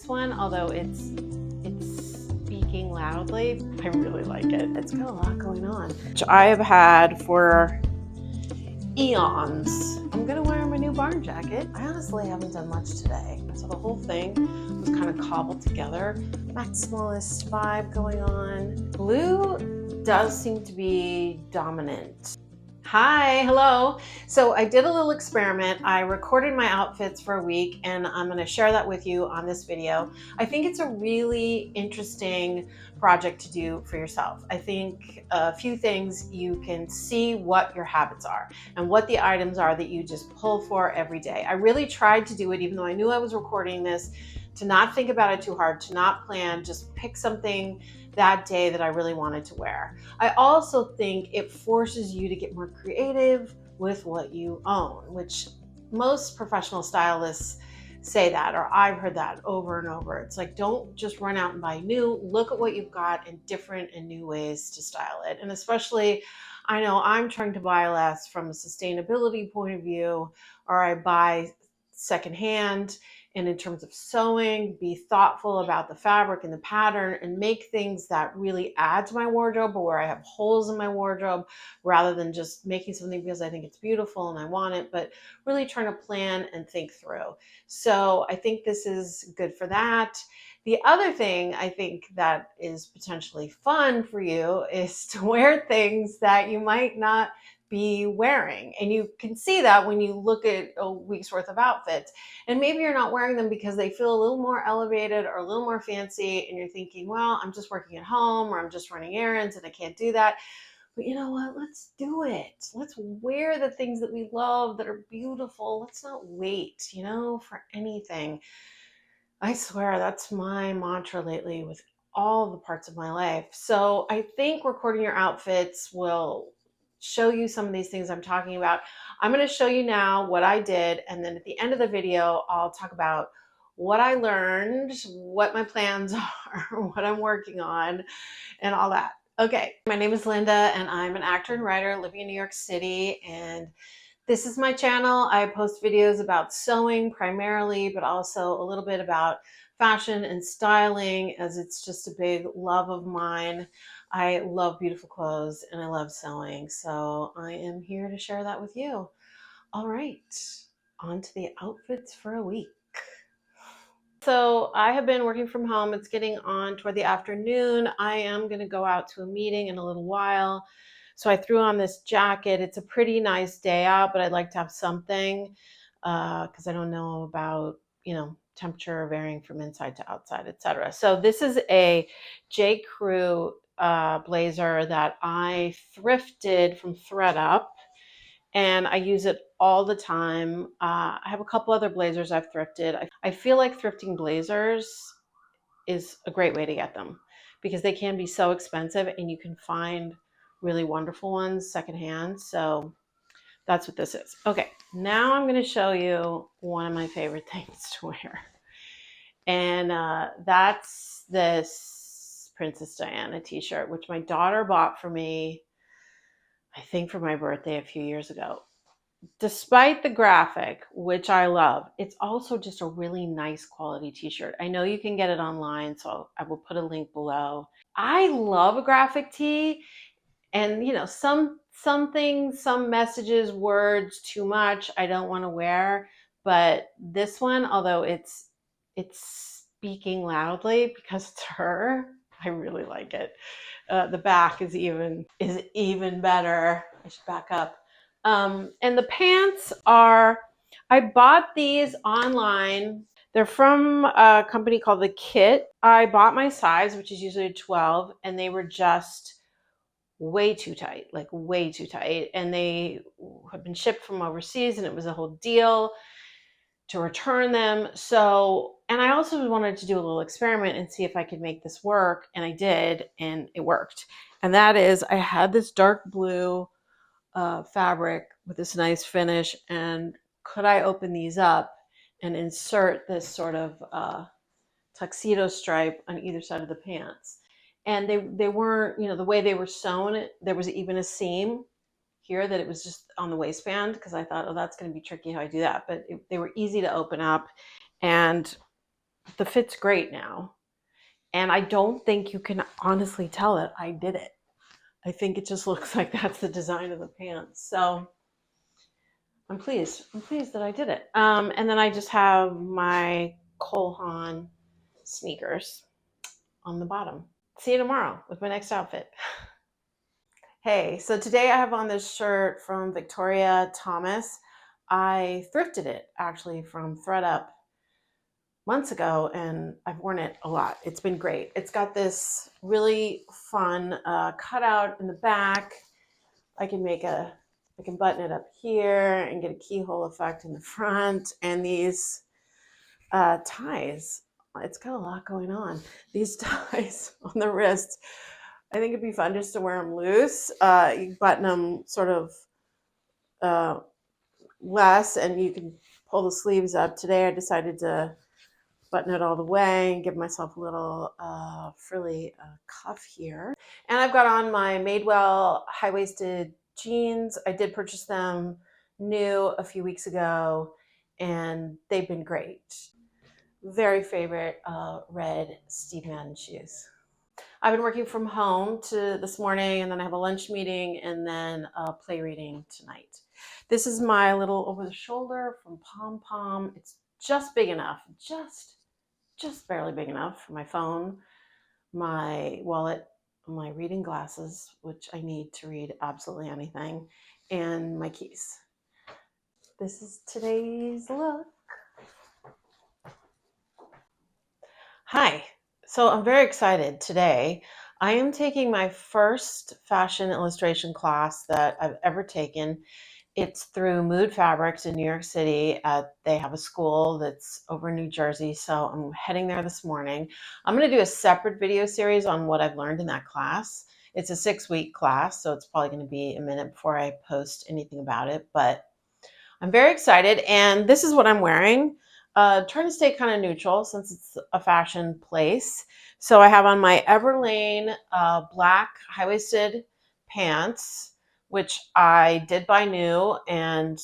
This one, although it's speaking loudly, I really like it. It's got a lot going on, which I have had for eons. I'm gonna wear my new barn jacket. I honestly haven't done much today, so the whole thing was kind of cobbled together. Maximalist vibe going on. Blue does seem to be dominant. Hi, hello. So I did a little experiment. I recorded my outfits for a week and I'm going to share that with you on this video. I think it's a really interesting project to do for yourself. I think a few things: you can see what your habits are and what the items are that you just pull for every day. I really tried to do it, even though I knew I was recording this, to not think about it too hard, to not plan, just pick something that day that I really wanted to wear. I also think it forces you to get more creative with what you own, which most professional stylists say that, or I've heard that over and over. It's like, don't just run out and buy new. Look at what you've got in different and new ways to style it. And especially, I know I'm trying to buy less from a sustainability point of view, or I buy secondhand. And in terms of sewing, be thoughtful about the fabric and the pattern and make things that really add to my wardrobe, or where I have holes in my wardrobe, rather than just making something because I think it's beautiful and I want it, but really trying to plan and think through. So I think this is good for that. The other thing I think that is potentially fun for you is to wear things that you might not be wearing. And you can see that when you look at a week's worth of outfits. And maybe you're not wearing them because they feel a little more elevated or a little more fancy, and you're thinking, well, I'm just working at home, or I'm just running errands and I can't do that. But you know what? Let's do it. Let's wear the things that we love, that are beautiful. Let's not wait, for anything. I swear that's my mantra lately with all the parts of my life. So I think recording your outfits will show you some of these things I'm talking about. I'm going to show you now what I did, and then at the end of the video, I'll talk about what I learned, what my plans are, what I'm working on, and all that. Okay, my name is Linda, and I'm an actor and writer living in New York City, and this is my channel. I post videos about sewing primarily, but also a little bit about fashion and styling, as it's just a big love of mine. I love beautiful clothes and I love sewing, so I am here to share that with you. All right, on to the outfits for a week. So I have been working from home. It's getting on toward the afternoon. I am going to go out to a meeting in a little while. So I threw on this jacket. It's a pretty nice day out, but I'd like to have something because I don't know about, temperature varying from inside to outside, etc. So this is a J. Crew blazer that I thrifted from ThredUp, and I use it all the time. I have a couple other blazers I've thrifted. I feel like thrifting blazers is a great way to get them because they can be so expensive and you can find really wonderful ones secondhand. So that's what this is. Okay, now I'm going to show you one of my favorite things to wear. And that's this Princess Diana t-shirt, which my daughter bought for me, I think for my birthday a few years ago. Despite the graphic, which I love, it's also just a really nice quality t-shirt. I know you can get it online, so I will put a link below. I love a graphic tee, and some things, some messages, words, too much, I don't want to wear. But this one, although it's speaking loudly because it's her, I really like it. The back is even better. I should back up. And the pants are, I bought these online. They're from a company called The Kit. I bought my size, which is usually a 12, and they were just way too tight, like way too tight. And they have been shipped from overseas, and it was a whole deal to return them. So, and I also wanted to do a little experiment and see if I could make this work. And I did, and it worked. And that is, I had this dark blue fabric with this nice finish, and could I open these up and insert this sort of tuxedo stripe on either side of the pants? And they weren't, the way they were sewn, there was even a seam here that it was just on the waistband, because I thought, oh, that's going to be tricky how I do that. But they were easy to open up, and the fit's great now. And I don't think you can honestly tell that I did it. I think it just looks like that's the design of the pants. So I'm pleased. I'm pleased that I did it. And then I just have my Haan sneakers on the bottom. See you tomorrow with my next outfit. Hey, so today I have on this shirt from Victoria Thomas. I thrifted it actually from ThredUp months ago, and I've worn it a lot. It's been great. It's got this really fun cutout in the back. I can button it up here and get a keyhole effect in the front, and these ties. It's got a lot going on. These ties on the wrist, I think it'd be fun just to wear them loose. You button them sort of less, and you can pull the sleeves up. Today I decided to button it all the way and give myself a little frilly cuff here. And I've got on my Madewell high-waisted jeans. I did purchase them new a few weeks ago, and they've been great. Very favorite red Steve Madden shoes. I've been working from home this morning, and then I have a lunch meeting and then a play reading tonight. This is my little over the shoulder from Pom Pom. It's just big enough, just barely big enough for my phone, my wallet, my reading glasses, which I need to read absolutely anything, and my keys. This is today's look. Hi. So I'm very excited today. I am taking my first fashion illustration class that I've ever taken. It's through Mood Fabrics in New York City. They have a school that's over in New Jersey, so I'm heading there this morning. I'm going to do a separate video series on what I've learned in that class. It's a 6-week class, so it's probably going to be a minute before I post anything about it, but I'm very excited, and this is what I'm wearing. Trying to stay kind of neutral since it's a fashion place. So I have on my Everlane black high-waisted pants, which I did buy new and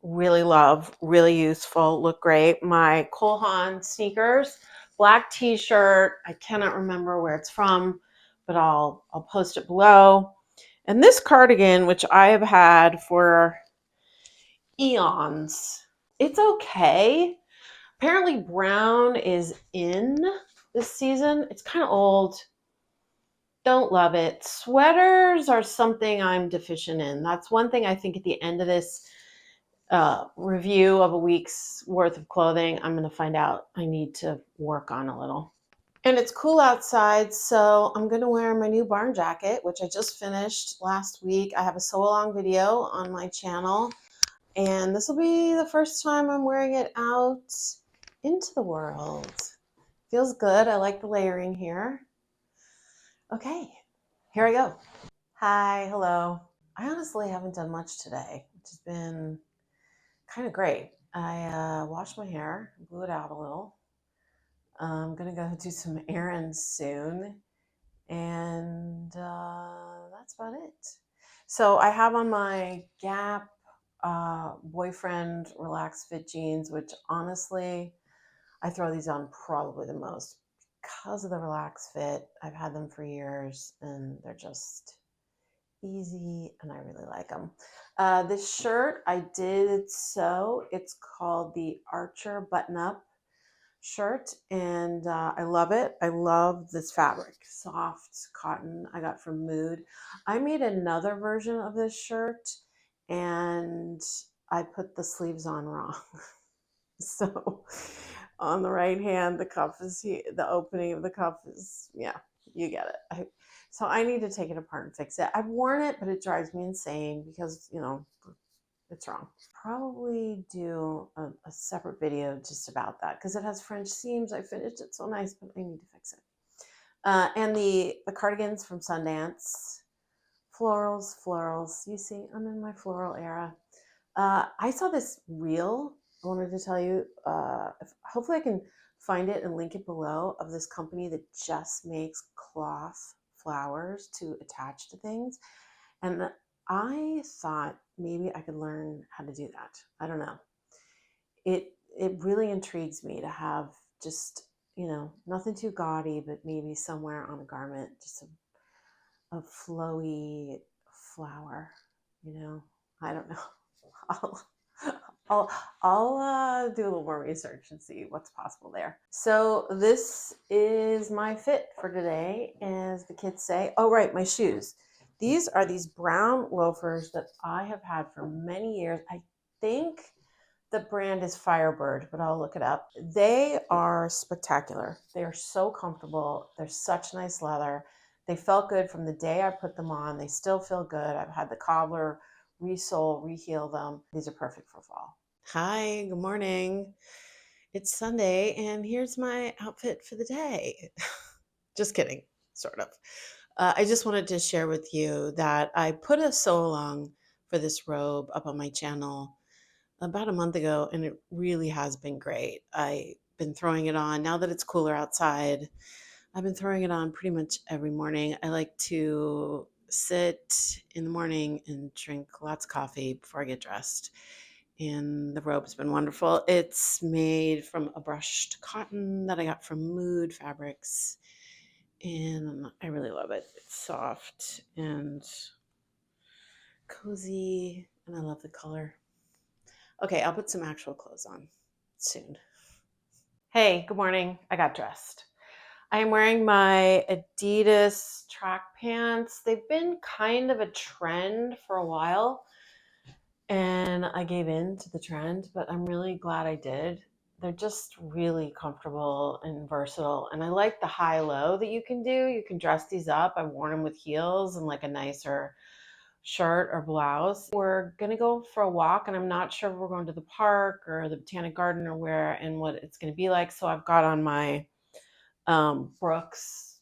really love, really useful, look great. My Haan sneakers, black t-shirt. I cannot remember where it's from, but I'll post it below. And this cardigan, which I have had for eons. It's okay. Apparently brown is in this season. It's kind of old. Don't love it. Sweaters are something I'm deficient in. That's one thing I think at the end of this review of a week's worth of clothing, I'm going to find out I need to work on a little. And it's cool outside, so I'm going to wear my new barn jacket, which I just finished last week. I have a sew-along video on my channel. And this will be the first time I'm wearing it out into the world. Feels good. I like the layering here. Okay, here I go. Hi, hello. I honestly haven't done much today, which has been kind of great. I washed my hair, blew it out a little. I'm going to go do some errands soon. And that's about it. So I have on my Gap boyfriend relaxed fit jeans, which honestly, I throw these on probably the most because of the relaxed fit. I've had them for years and they're just easy and I really like them. This shirt I did sew. It's called the Archer button up shirt and I love it. I love this fabric, soft cotton I got from Mood. I made another version of this shirt and I put the sleeves on wrong. So on the right hand, the cuff is here, the opening of the cuff is, yeah, you get it. So I need to take it apart and fix it. I've worn it, but it drives me insane because, you know, it's wrong. Probably do a separate video just about that because it has French seams. I finished it so nice, but I need to fix it. And the cardigans from Sundance. Florals. You see, I'm in my floral era. I saw this reel. I wanted to tell you, hopefully I can find it and link it below, of this company that just makes cloth flowers to attach to things. And I thought maybe I could learn how to do that. I don't know. It really intrigues me to have just you know, nothing too gaudy, but maybe somewhere on a garment, just a flowy flower, you know. I don't know. I'll, I'll do a little more research and see what's possible there. So this is my fit for today, as the kids say. Oh, right, my shoes. These are these brown loafers that I have had for many years. I think the brand is Firebird, but I'll look it up. They are spectacular. They are so comfortable. They're such nice leather. They felt good from the day I put them on. They still feel good. I've had the cobbler resole, reheel them. These are perfect for fall. Hi, good morning. It's Sunday, and here's my outfit for the day. Just kidding, sort of. I just wanted to share with you that I put a sew along for this robe up on my channel about a month ago, and it really has been great. I've been throwing it on now that it's cooler outside. I've been throwing it on pretty much every morning. I like to sit in the morning and drink lots of coffee before I get dressed. And the robe's been wonderful. It's made from a brushed cotton that I got from Mood Fabrics. And I really love it. It's soft and cozy, and I love the color. Okay, I'll put some actual clothes on soon. Hey, good morning. I got dressed. I am wearing my Adidas track pants. They've been kind of a trend for a while, and I gave in to the trend, but I'm really glad I did. They're just really comfortable and versatile, and I like the high-low that you can do. You can dress these up. I've worn them with heels and like a nicer shirt or blouse. We're gonna go for a walk, and I'm not sure if we're going to the park or the Botanic Garden or where and what it's gonna be like. So I've got on my Brooks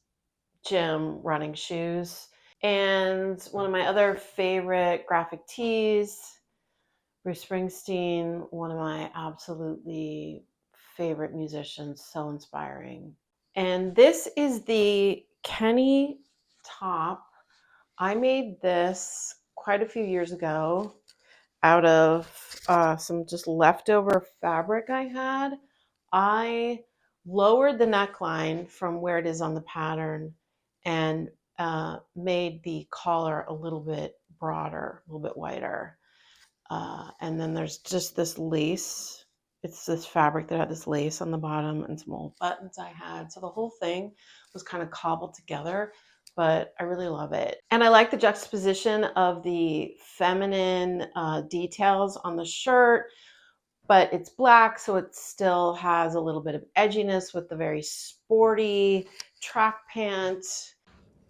gym running shoes. And one of my other favorite graphic tees, Bruce Springsteen, one of my absolutely favorite musicians, so inspiring. And this is the Kenny top. I made this quite a few years ago out of some just leftover fabric I had. I lowered the neckline from where it is on the pattern and made the collar a little bit broader, a little bit wider. And then there's just this lace. It's this fabric that had this lace on the bottom and some old buttons I had. So the whole thing was kind of cobbled together, but I really love it. And I like the juxtaposition of the feminine details on the shirt, but it's black, so it still has a little bit of edginess with the very sporty track pant.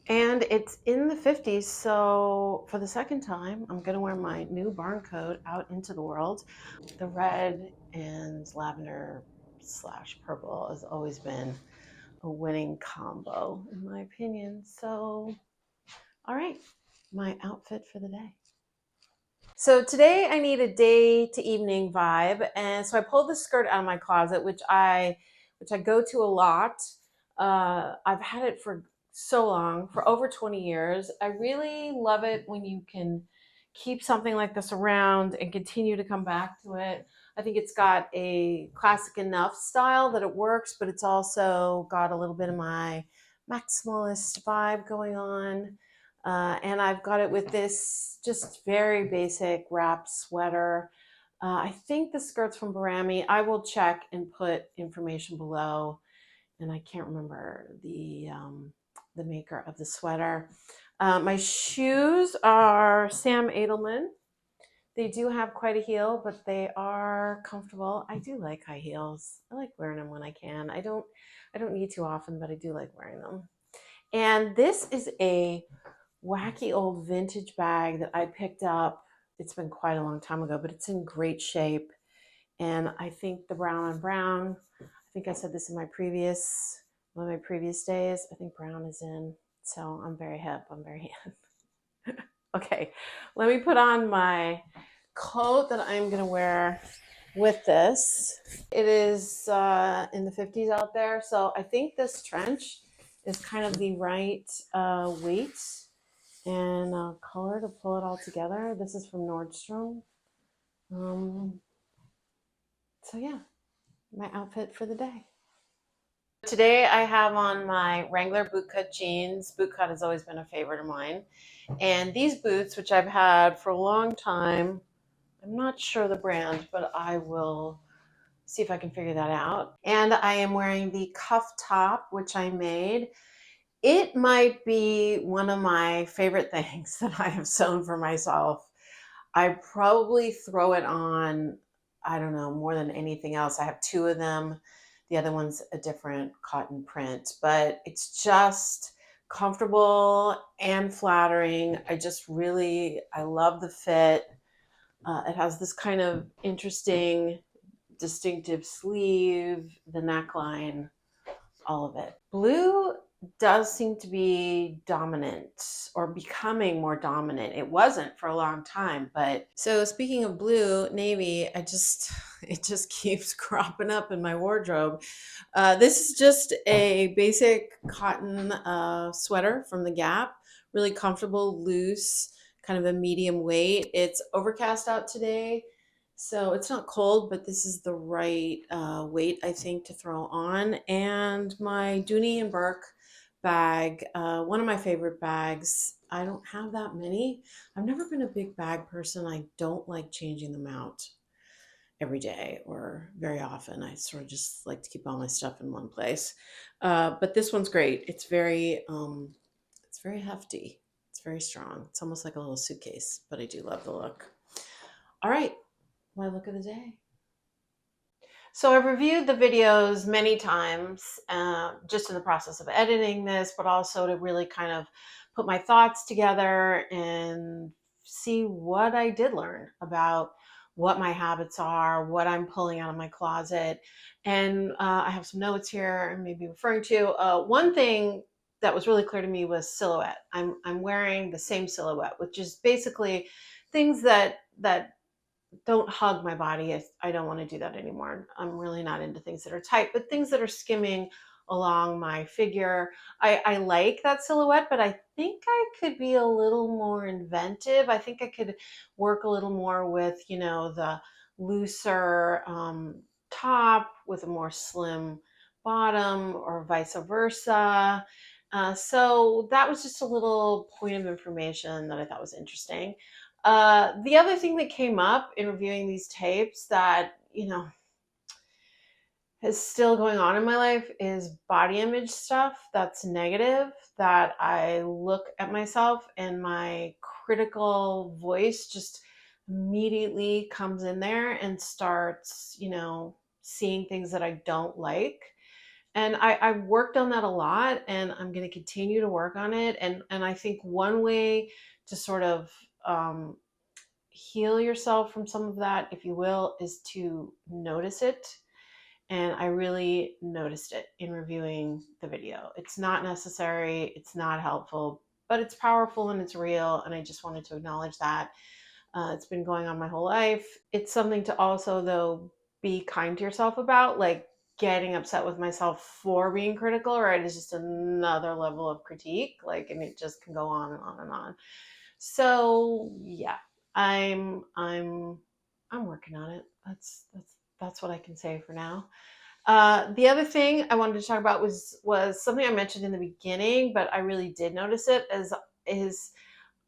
And it's in the 50s, so for the second time, I'm gonna wear my new barn coat out into the world. The red and lavender / purple has always been a winning combo, in my opinion. So, all right, my outfit for the day. So today I need a day to evening vibe, and so I pulled this skirt out of my closet, which I go to a lot. I've had it for so long, for over 20 years. I really love it when you can keep something like this around and continue to come back to it. I think it's got a classic enough style that it works, but it's also got a little bit of my maximalist vibe going on. And I've got it with this just very basic wrap sweater. I think the skirt's from Barami. I will check and put information below. And I can't remember the maker of the sweater. My shoes are Sam Edelman. They do have quite a heel, but they are comfortable. I do like high heels. I like wearing them when I can. I don't need to often, but I do like wearing them. And this is a wacky old vintage bag that I picked up. It's been quite a long time ago, but it's in great shape. And I think the brown on brown, I think I said this in one of my previous days. I think brown is in. So I'm very hip. I'm very hip. Okay, let me put on my coat that I'm going to wear with this. It is in the 50s out there. So I think this trench is kind of the right weight and color to pull it all together. This is from Nordstrom. So yeah, my outfit for the day. Today I have on my Wrangler bootcut jeans. Bootcut has always been a favorite of mine. And these boots, which I've had for a long time, I'm not sure the brand, but I will see if I can figure that out. And I am wearing the cuff top, which I made. It might be one of my favorite things that I have sewn for myself. I probably throw it on, I don't know, more than anything else. I have two of them. The other one's a different cotton print, but it's just comfortable and flattering. I love the fit. It has this kind of interesting, distinctive sleeve, the neckline, all of it. Blue does seem to be dominant or becoming more dominant. It wasn't for a long time, but so speaking of blue, navy, it just keeps cropping up in my wardrobe. This is just a basic cotton sweater from the Gap, really comfortable, loose, kind of a medium weight. It's overcast out today. So it's not cold, but this is the right weight, I think, to throw on. And my Dooney and Bourke bag, one of my favorite bags. I don't have that many. I've never been a big bag person. I don't like changing them out every day or very often. I sort of just like to keep all my stuff in one place. But this one's great. It's very hefty. It's very strong. It's almost like a little suitcase, but I do love the look. All right. My look of the day. So I've reviewed the videos many times, just in the process of editing this, but also to really kind of put my thoughts together and see what I did learn about what my habits are, what I'm pulling out of my closet. And I have some notes here I may be referring to. One thing that was really clear to me was silhouette. I'm wearing the same silhouette, which is basically things that don't hug my body. I don't want to do that anymore. I'm really not into things that are tight, but things that are skimming along my figure. I like that silhouette, but I think I could be a little more inventive. I think I could work a little more with, the looser top with a more slim bottom or vice versa. So that was just a little point of information that I thought was interesting. The other thing that came up in reviewing these tapes that, is still going on in my life is body image stuff that's negative, that I look at myself and my critical voice just immediately comes in there and starts, seeing things that I don't like. And I've worked on that a lot, and I'm going to continue to work on it. And I think one way to sort of heal yourself from some of that, if you will, is to notice it. And I really noticed it in reviewing the video. It's not necessary, it's not helpful, but it's powerful and it's real. And I just wanted to acknowledge that. It's been going on my whole life. It's something to also, though, be kind to yourself about. Like, getting upset with myself for being critical, right, is just another level of critique. Like, and it just can go on and on and on. So yeah, I'm working on it. That's what I can say for now. The other thing I wanted to talk about was something I mentioned in the beginning, but I really did notice it is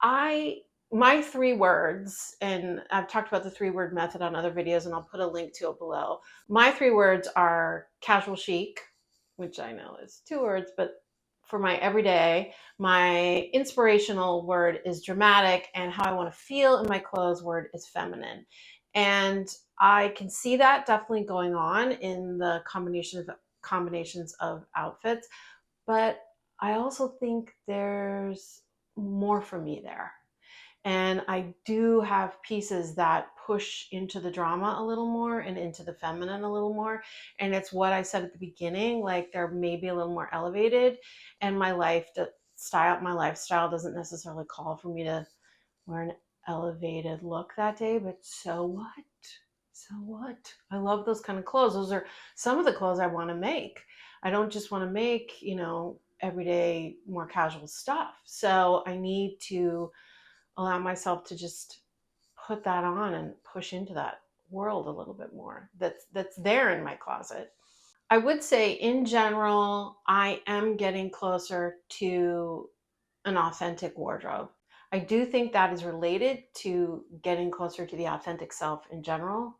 I my three words, and I've talked about the 3-word method on other videos, and I'll put a link to it below. My 3 words are casual chic, which I know is 2 words, but for my everyday, my inspirational word is dramatic, and how I want to feel in my clothes word is feminine. And I can see that definitely going on in the combinations of outfits, but I also think there's more for me there. And I do have pieces that push into the drama a little more and into the feminine a little more. And it's what I said at the beginning, like they're maybe a little more elevated. And my lifestyle doesn't necessarily call for me to wear an elevated look that day, but so what? So what? I love those kind of clothes. Those are some of the clothes I want to make. I don't just want to make, everyday, more casual stuff. So I need to allow myself to just put that on and push into that world a little bit more that's there in my closet. I would say in general, I am getting closer to an authentic wardrobe. I do think that is related to getting closer to the authentic self in general,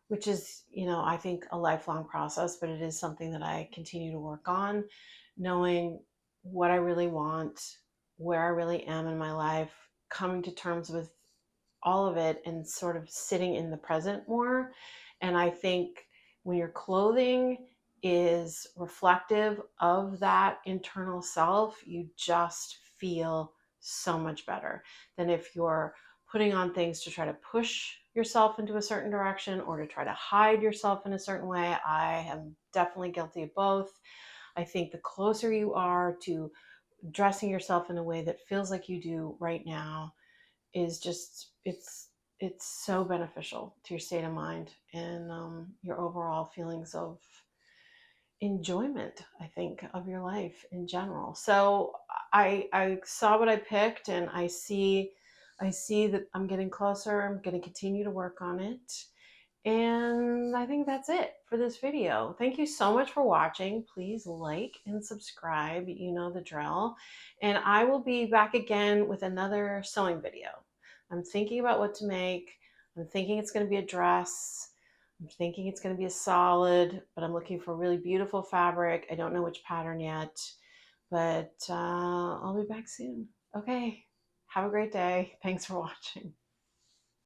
which is, I think a lifelong process, but it is something that I continue to work on, knowing what I really want, where I really am in my life, coming to terms with all of it and sort of sitting in the present more. And I think when your clothing is reflective of that internal self, you just feel so much better than if you're putting on things to try to push yourself into a certain direction or to try to hide yourself in a certain way. I am definitely guilty of both. I think the closer you are to dressing yourself in a way that feels like you do right now is just it's so beneficial to your state of mind and your overall feelings of enjoyment, I think, of your life in general. So I saw what I picked, and I see that I'm getting closer. I'm going to continue to work on it. And I think that's it for this video. Thank you so much for watching. Please like and subscribe. You know the drill. And I will be back again with another sewing video. I'm thinking about what to make. I'm thinking it's going to be a dress. I'm thinking it's going to be a solid, but I'm looking for really beautiful fabric. I don't know which pattern yet, but I'll be back soon. Okay. Have a great day. Thanks for watching.